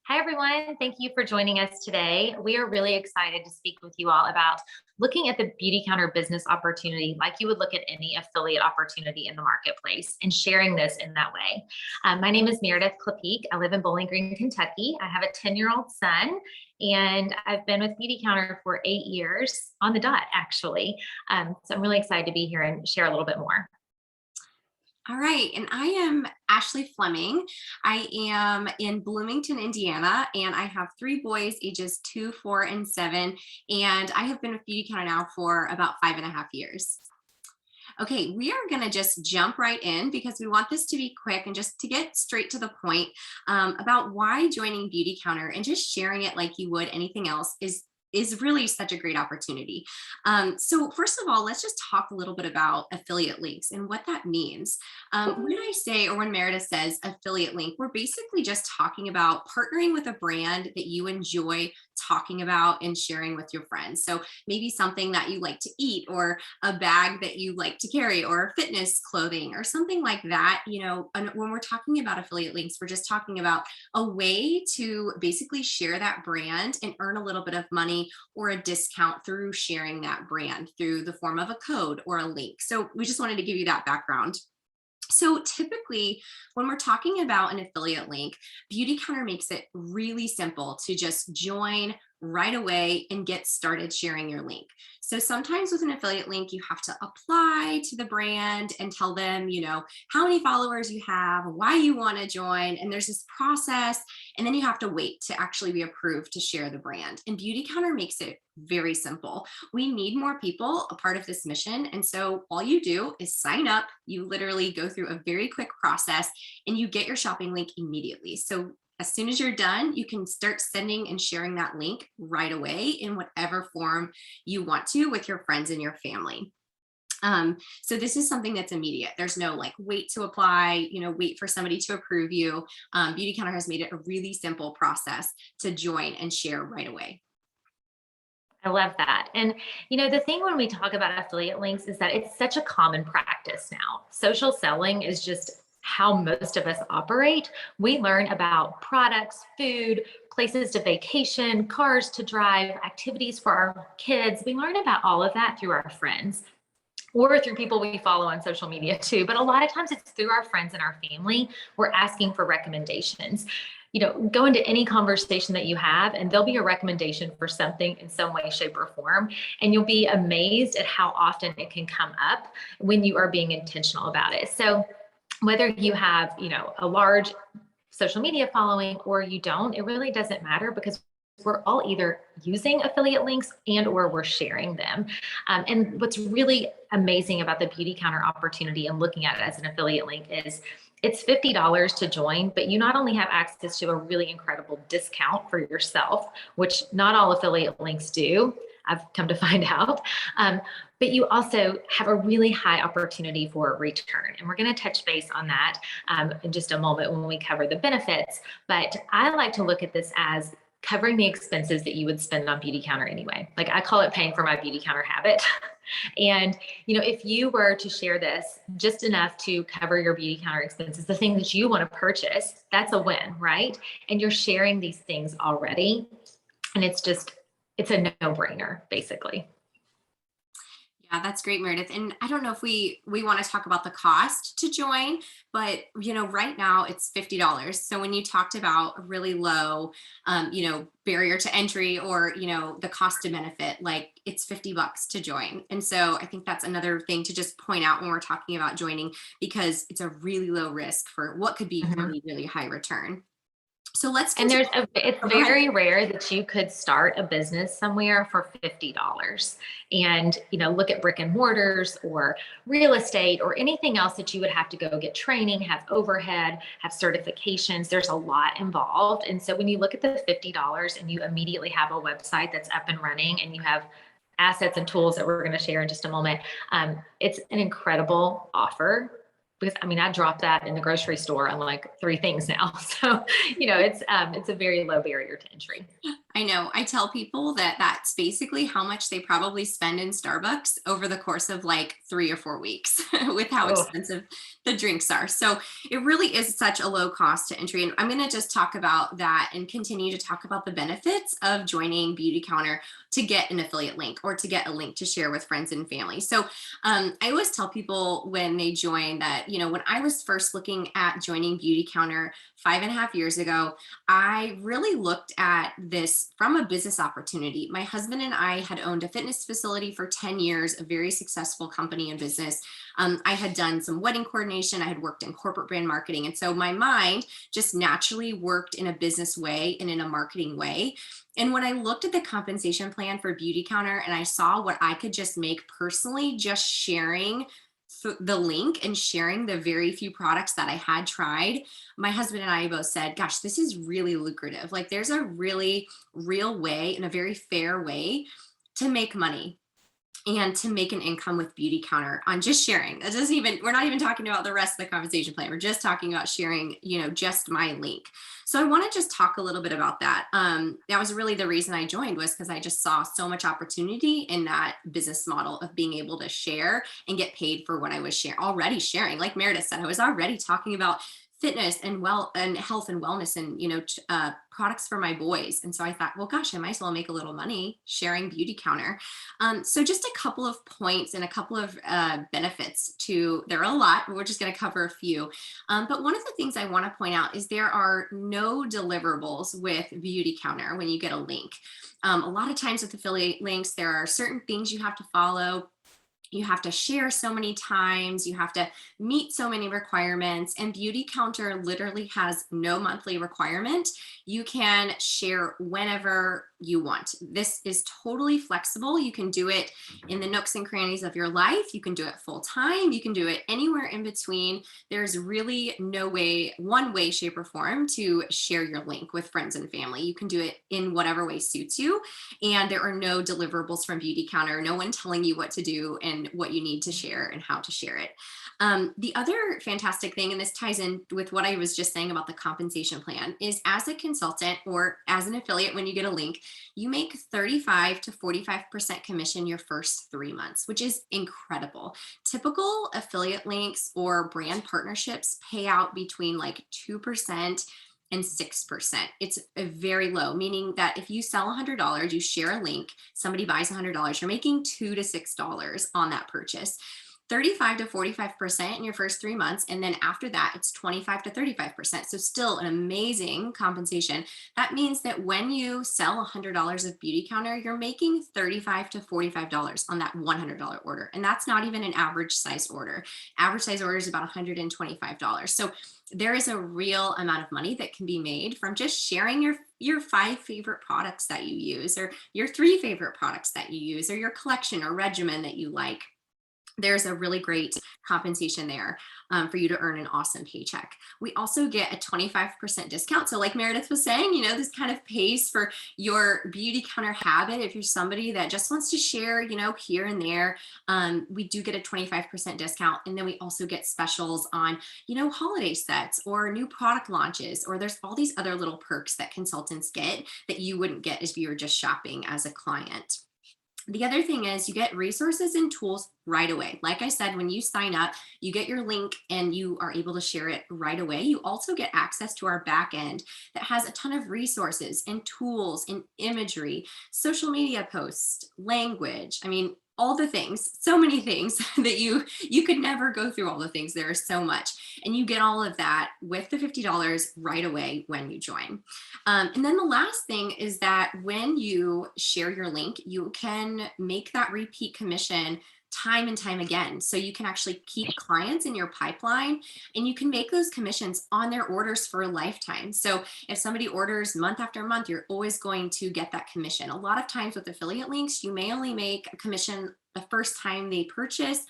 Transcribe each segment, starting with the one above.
Hi, everyone. Thank you for joining us today. We are really excited to speak with you all about looking at the Beautycounter business opportunity like you would look at any affiliate opportunity in the marketplace and sharing this in that way. My name is Meredith Klapeek. I live in Bowling Green, Kentucky. I have a 10-year-old son, and I've been with Beautycounter for 8 years on the dot, actually. So I'm really excited to be here and share a little bit more. All right, and I am Ashley Fleming. I am in Bloomington, Indiana, and I have three boys, ages 2, 4, and 7. And I have been with Beautycounter now for about 5.5 years. Okay, we are going to just jump right in because we want this to be quick and just to get straight to the point about why joining Beautycounter and just sharing it like you would anything else is really such a great opportunity. So first of all, let's just talk a little bit about affiliate links and what that means. When I say, or when Meredith says affiliate link, we're basically just talking about partnering with a brand that you enjoy talking about and sharing with your friends. So maybe something that you like to eat, or a bag that you like to carry, or fitness clothing or something like that. And when we're talking about affiliate links, we're just talking about a way to basically share that brand and earn a little bit of money or a discount through sharing that brand through the form of a code or a link. So we just wanted to give you that background. So typically, when we're talking about an affiliate link, Beautycounter makes it really simple to just join right away and get started sharing your link. So sometimes with an affiliate link, you have to apply to the brand and tell them, how many followers you have, why you want to join, and there's this process, and then you have to wait to actually be approved to share the brand. And Beautycounter makes it very simple. We need more people a part of this mission. And so all you do is sign up. You literally go through a very quick process and you get your shopping link immediately. So as soon as you're done, you can start sending and sharing that link right away in whatever form you want to with your friends and your family. So this is something that's immediate. There's no wait to apply, wait for somebody to approve you. Beautycounter has made it a really simple process to join and share right away. I love that. And, the thing when we talk about affiliate links is that it's such a common practice now. Social selling is just how most of us operate. We learn about products, food, places to vacation, cars to drive, activities for our kids. We learn about all of that through our friends or through people we follow on social media too. But a lot of times it's through our friends and our family. We're asking for recommendations. Go into any conversation that you have, and there'll be a recommendation for something in some way, shape, or form. And you'll be amazed at how often it can come up when you are being intentional about it. So whether you have, a large social media following or you don't, it really doesn't matter because we're all either using affiliate links and or we're sharing them. And what's really amazing about the Beautycounter opportunity and looking at it as an affiliate link is it's $50 to join, but you not only have access to a really incredible discount for yourself, which not all affiliate links do, I've come to find out, but you also have a really high opportunity for a return. And we're going to touch base on that in just a moment when we cover the benefits. But I like to look at this as covering the expenses that you would spend on Beautycounter anyway. Like I call it paying for my Beautycounter habit. And, if you were to share this just enough to cover your Beautycounter expenses, the thing that you want to purchase, that's a win, right? And you're sharing these things already. And it's a no-brainer, basically. Yeah, that's great, Meredith. And I don't know if we want to talk about the cost to join, but right now it's $50. So when you talked about a really low, barrier to entry, or the cost to benefit, it's $50 to join. And so I think that's another thing to just point out when we're talking about joining, because it's a really low risk for what could be really, really high return. So let's continue. And it's very rare that you could start a business somewhere for $50 and, look at brick and mortars or real estate or anything else that you would have to go get training, have overhead, have certifications. There's a lot involved. And so when you look at the $50 and you immediately have a website that's up and running and you have assets and tools that we're going to share in just a moment, it's an incredible offer. Because I dropped that in the grocery store on 3 things now. So, it's a very low barrier to entry. I know. I tell people that that's basically how much they probably spend in Starbucks over the course of like 3 or 4 weeks with how Oh, expensive the drinks are. So it really is such a low cost to entry. And I'm going to just talk about that and continue to talk about the benefits of joining Beauty Counter to get an affiliate link or to get a link to share with friends and family. So I always tell people when they join that, when I was first looking at joining Beauty Counter 5.5 years ago, I really looked at this from a business opportunity. My husband and I had owned a fitness facility for 10 years, a very successful company and business. I had done some wedding coordination, I had worked in corporate brand marketing. And so my mind just naturally worked in a business way and in a marketing way. And when I looked at the compensation plan for Beauty Counter and I saw what I could just make personally, just sharing the link and sharing the very few products that I had tried, my husband and I both said, gosh, this is really lucrative. Like there's a really real way and a very fair way to make money and to make an income with Beauty Counter on just sharing. That doesn't even, we're not even talking about the rest of the compensation plan. We're just talking about sharing, just my link. So I want to just talk a little bit about that. That was really the reason I joined, was because I just saw so much opportunity in that business model of being able to share and get paid for what I was already sharing. Like Meredith said, I was already talking about fitness and health and wellness and products for my boys. And so I thought, well, gosh, I might as well make a little money sharing Beauty Counter. So just a couple of points and a couple of benefits to, there are a lot, but we're just going to cover a few. But one of the things I want to point out is there are no deliverables with Beauty Counter when you get a link. A lot of times with affiliate links, there are certain things you have to follow. You have to share so many times, you have to meet so many requirements, and Beauty Counter literally has no monthly requirement. You can share whenever you want. This is totally flexible. You can do it in the nooks and crannies of your life. You can do it full time. You can do it anywhere in between. There's really no one way, shape, or form to share your link with friends and family. You can do it in whatever way suits you. And there are no deliverables from Beauty Counter, no one telling you what to do and what you need to share and how to share it. The other fantastic thing, and this ties in with what I was just saying about the compensation plan, is as a consultant or as an affiliate, when you get a link, you make 35 to 45% commission your first 3 months, which is incredible. Typical affiliate links or brand partnerships pay out between like 2% and 6%. It's a very low, meaning that if you sell $100, you share a link, somebody buys $100, you're making $2 to $6 on that purchase. 35 to 45% in your first 3 months. And then after that, it's 25 to 35%. So still an amazing compensation. That means that when you sell $100 of Beauty Counter, you're making $35 to $45 on that $100 order. And that's not even an average size order. Average size order is about $125. So there is a real amount of money that can be made from just sharing your 5 favorite products that you use, or your 3 favorite products that you use, or your collection or regimen that you like. There's a really great compensation there for you to earn an awesome paycheck. We also get a 25% discount. So like Meredith was saying, this kind of pays for your Beauty Counter habit. If you're somebody that just wants to share, here and there, we do get a 25% discount. And then we also get specials on, holiday sets or new product launches, or there's all these other little perks that consultants get that you wouldn't get if you were just shopping as a client. The other thing is you get resources and tools right away. Like I said, when you sign up, you get your link and you are able to share it right away. You also get access to our back end that has a ton of resources and tools and imagery, social media posts, language. I mean, all the things, so many things that you could never go through all the things. There is so much. And you get all of that with the $50 right away when you join. And then the last thing is that when you share your link, you can make that repeat commission time and time again. So you can actually keep clients in your pipeline and you can make those commissions on their orders for a lifetime. So if somebody orders month after month, you're always going to get that commission. A lot of times with affiliate links, you may only make a commission the first time they purchase,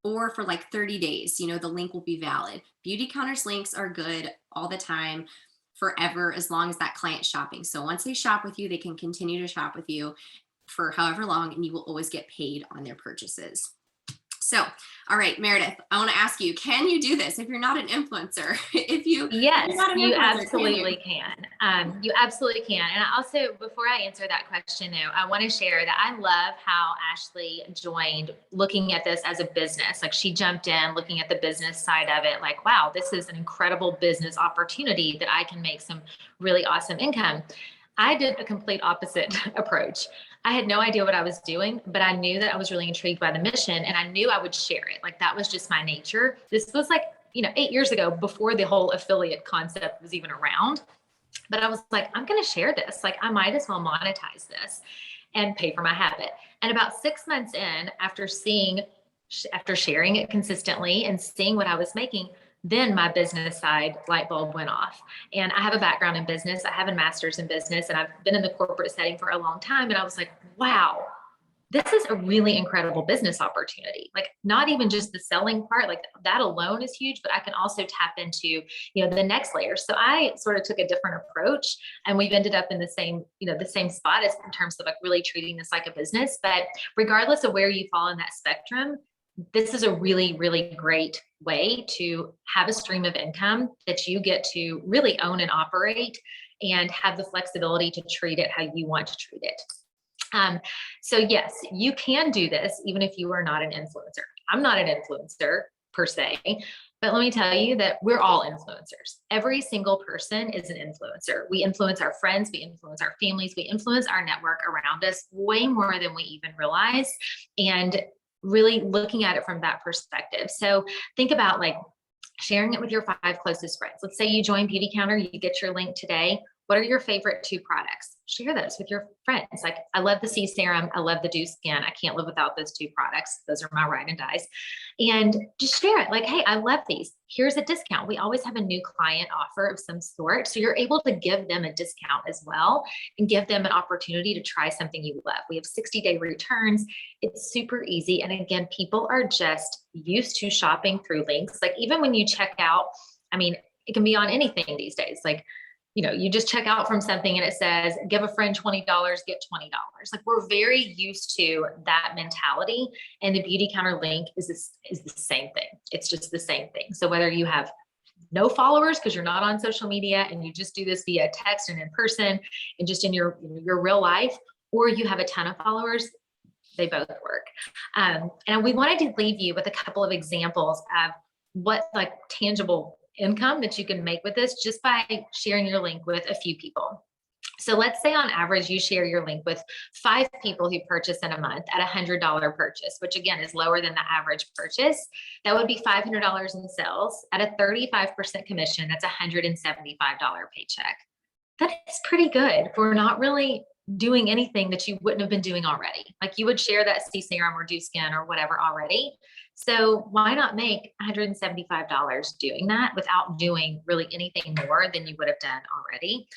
or for like 30 days, the link will be valid. Beauty Counter's links are good all the time, forever, as long as that client's shopping. So once they shop with you, they can continue to shop with you for however long, and you will always get paid on their purchases. So, all right, Meredith, I want to ask you, can you do this if you're not an influencer? If you're Yes, not an you influencer, can you? absolutely can. You absolutely can. And I also, before I answer that question, though, I want to share that I love how Ashley joined looking at this as a business. Like she jumped in looking at the business side of it, like, wow, this is an incredible business opportunity that I can make some really awesome income. I did a complete opposite approach. I had no idea what I was doing, but I knew that I was really intrigued by the mission and I knew I would share it. Like that was just my nature. This was like, 8 years ago before the whole affiliate concept was even around. But I was like, I'm going to share this. Like, I might as well monetize this and pay for my habit. And about 6 months in, after sharing it consistently and seeing what I was making, then my business side light bulb went off. And I have a background in business. I have a master's in business and I've been in the corporate setting for a long time. And I was like, wow, this is a really incredible business opportunity. Like not even just the selling part, like that alone is huge, but I can also tap into, the next layer. So I sort of took a different approach and we've ended up in the same spot as in terms of like really treating this like a business. But regardless of where you fall in that spectrum, this is a really, really great way to have a stream of income that you get to really own and operate and have the flexibility to treat it how you want to treat it. So yes, you can do this even if you are not an influencer. I'm not an influencer per se, but let me tell you that we're all influencers. Every single person is an influencer. We influence our friends, we influence our families, we influence our network around us way more than we even realize. And really looking at it from that perspective. So think about like sharing it with your 5 closest friends. Let's say you join Beautycounter, you get your link today. What are your favorite 2 products? Share those with your friends. Like I love the C serum. I love the Dew Skin. I can't live without those 2 products. Those are my ride and dies. And just share it. Like, hey, I love these. Here's a discount. We always have a new client offer of some sort. So you're able to give them a discount as well and give them an opportunity to try something you love. We have 60-day returns. It's super easy. And again, people are just used to shopping through links. Like even when you check out, I mean, it can be on anything these days. Like, you just check out from something and it says, give a friend $20, get $20. Like we're very used to that mentality. And the Beautycounter link is the same thing. It's just the same thing. So whether you have no followers because you're not on social media and you just do this via text and in person and just in your real life, or you have a ton of followers, they both work. And we wanted to leave you with a couple of examples of what like tangible income that you can make with this just by sharing your link with a few people. So let's say on average, you share your link with 5 people who purchase in a month at $100 purchase, which again is lower than the average purchase. That would be $500 in sales at a 35% commission. That's a $175 paycheck. That is pretty good for not really doing anything that you wouldn't have been doing already. Like you would share that C serum or Dew Skin or whatever already. So why not make $175 doing that without doing really anything more than you would have done already?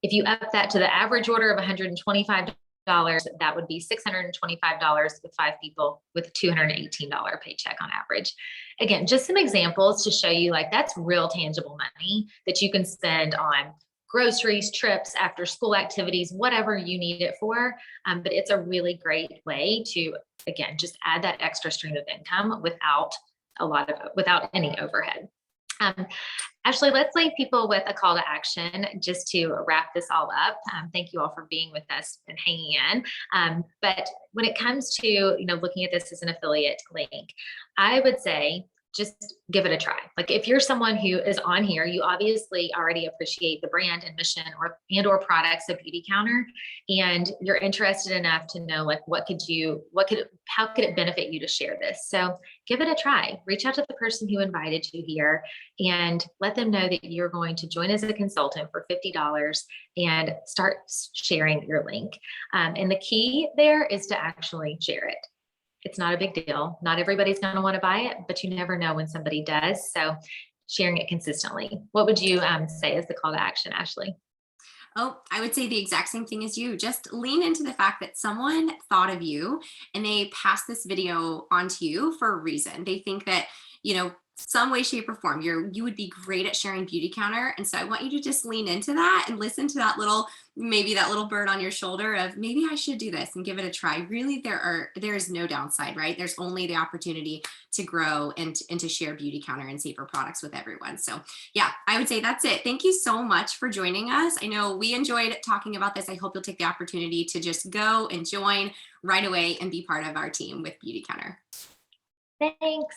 If you up that to the average order of $125, that would be $625 with 5 people with a $218 paycheck on average. Again, just some examples to show you like that's real tangible money that you can spend on groceries, trips, after school activities, whatever you need it for. But it's a really great way to, again, just add that extra stream of income without any overhead. Ashley, let's leave people with a call to action just to wrap this all up. Thank you all for being with us and hanging in. But when it comes to, looking at this as an affiliate link, I would say, just give it a try. Like if you're someone who is on here, you obviously already appreciate the brand and mission or products of Beautycounter, and you're interested enough to know like how could it benefit you to share this? So give it a try. Reach out to the person who invited you here and let them know that you're going to join as a consultant for $50 and start sharing your link. And the key there is to actually share it. It's not a big deal. Not everybody's going to want to buy it, but you never know when somebody does. So sharing it consistently. What would you say is the call to action, Ashley? Oh, I would say the exact same thing as you. Just lean into the fact that someone thought of you and they passed this video on to you for a reason. They think that, some way, shape, or form. You would be great at sharing Beautycounter. And so I want you to just lean into that and listen to that little, maybe that little bird on your shoulder of maybe I should do this and give it a try. Really, there's no downside, right? There's only the opportunity to grow and to share Beautycounter and Safer products with everyone. So yeah, I would say that's it. Thank you so much for joining us. I know we enjoyed talking about this. I hope you'll take the opportunity to just go and join right away and be part of our team with Beautycounter. Thanks.